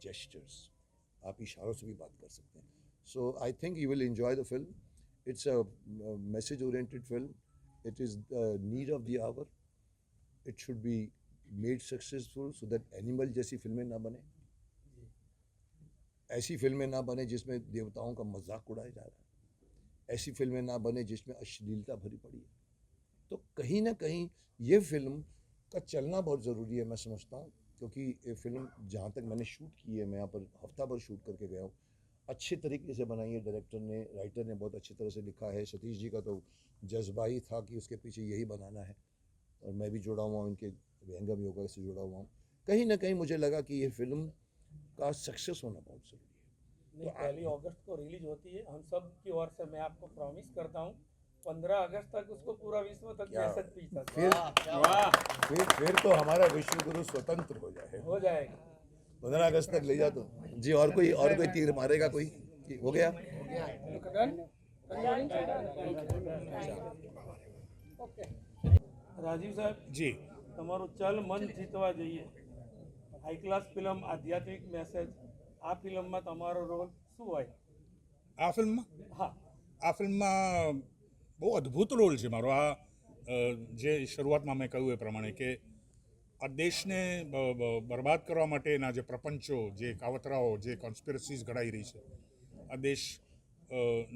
Gestures, आप इशारों से भी बात कर सकते हैं. So I think you will enjoy the film. It's a message oriented film. It is the need of the hour. It should be made successful so that Animal जैसी फिल्में ना बने, ऐसी फिल्में ना बने जिसमें देवताओं का मजाक उड़ाया जा रहा है, ऐसी फिल्में ना बने जिसमें अश्लीलता भरी पड़ी है. तो कहीं ना कहीं ये फिल्म का चलना बहुत ज़रूरी है, मैं समझता हूँ. क्योंकि ये फिल्म जहाँ तक मैंने शूट की है, मैं यहाँ पर हफ्ता भर शूट करके गया हूँ. अच्छे तरीके से बनाई है. डायरेक्टर ने, राइटर ने बहुत अच्छी तरह से लिखा है. सतीश जी का तो जज्बा ही था कि उसके पीछे यही बनाना है, और मैं भी जुड़ा हुआ हूँ, इनके व्यंगम योगा से जुड़ा हुआ हूँ. कहीं ना कहीं मुझे लगा कि ये फिल्म का सक्सेस होना बहुत ज़रूरी है. नहीं, 1 अगस्त को रिलीज होती है. हम सब की ओर से मैं आपको प्रॉमिस करता हूँ 15 अगस्त तक उसको पूरा विश्व तक कैसेट पीछा. फिर तो हमारा विश्व गुरु स्वतंत्र हो जाएगा. 15 अगस्त तक ले जा. तो जी, और कोई तीर मारेगा कोई? हो गया. રાજીવ સાહેબ જી, તમારું ચલ મન જીતવા જોઈએ, હાઈ ક્લાસ ફિલ્મ, આધ્યાત્મિક મેસેજ. આ ફિલ્મમાં તમારો રોલ શું હોય? આ ફિલ્મમાં હા, આ ફિલ્મમાં બહુ અદ્ભુત રોલ છે મારો. આ જે શરૂઆતમાં મેં કહ્યું એ પ્રમાણે કે આ દેશને બરબાદ કરવા માટેના જે પ્રપંચો, જે કાવતરાઓ, જે કોન્સ્પિરસીઝ ઘડાઈ રહી છે, આ દેશ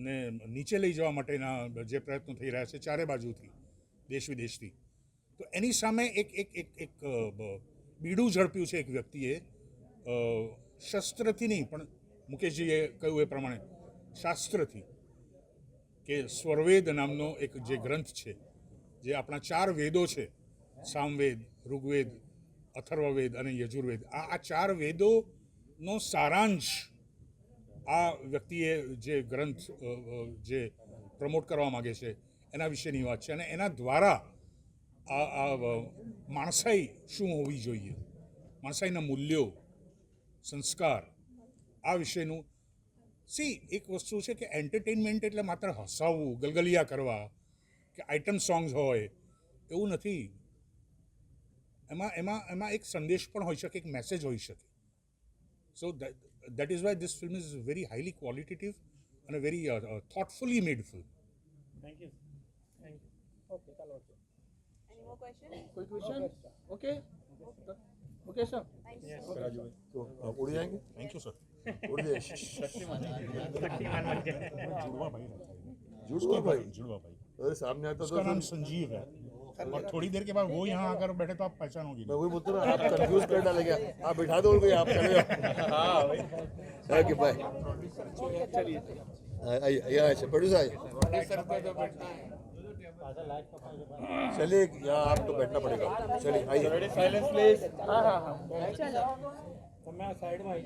ને નીચે લઈ જવા માટેના જે પ્રયત્નો થઈ રહ્યા છે ચારે બાજુથી, દેશ વિદેશથી, તો એની સામે એક બીડું ઝડપ્યું છે એક વ્યક્તિએ. શસ્ત્રથી નહીં, પણ મુકેશજીએ કહ્યું એ પ્રમાણે શાસ્ત્રથી, કે સ્વરવેદ નામનો એક જે ગ્રંથ છે, જે આપણા 4 વેદો છે, સામવેદ, ઋગ્વેદ, અથર્વવેદ અને યજુર્વેદ, આ 4 વેદોનો સારાંશ આ વ્યક્તિએ જે ગ્રંથ જે પ્રમોટ કરવા માગે છે એના વિશેની વાત છે. અને એના દ્વારા આ માણસાઈ શું હોવી જોઈએ, માણસાઈના મૂલ્યો, સંસ્કાર, આ વિશેનું. એક વસ્તુ છે કે એન્ટરટેનમેન્ટ એટલે માત્ર હસાવવું, ગલગલિયા કરવા, કે આઇટમ સોંગ્સ હોય એવું નથી. એમાં એક સંદેશ પણ હોઈ શકે, એક મેસેજ હોઈ શકે. સો that is why this film is very highly qualitative and a very thoughtfully made film. Thank you. Okay, ચાલો. Any more questions? कोई क्वेश्चन? Okay okay sir. तो उड़ जाएंगे. Thank you, sir. उड़ जाए. जुड़वा भाई, अरे सामने आता उसका नाम तो संजीव है, और थोड़ी देर के बाद वो यहाँ आकर बैठे तो आप पहचानोगे. मैं वही बोलता हूँ, आप कंफ्यूज कर डालेंगे. आप बिठा दो उनको, आप चले जाओ. Okay bye. आइए आइए प्रोड्यूसर आइए. चलिए, यहाँ आपको बैठना पड़ेगा. चलिए आइए. Silence please. હા, તમે આ સાઈડમાં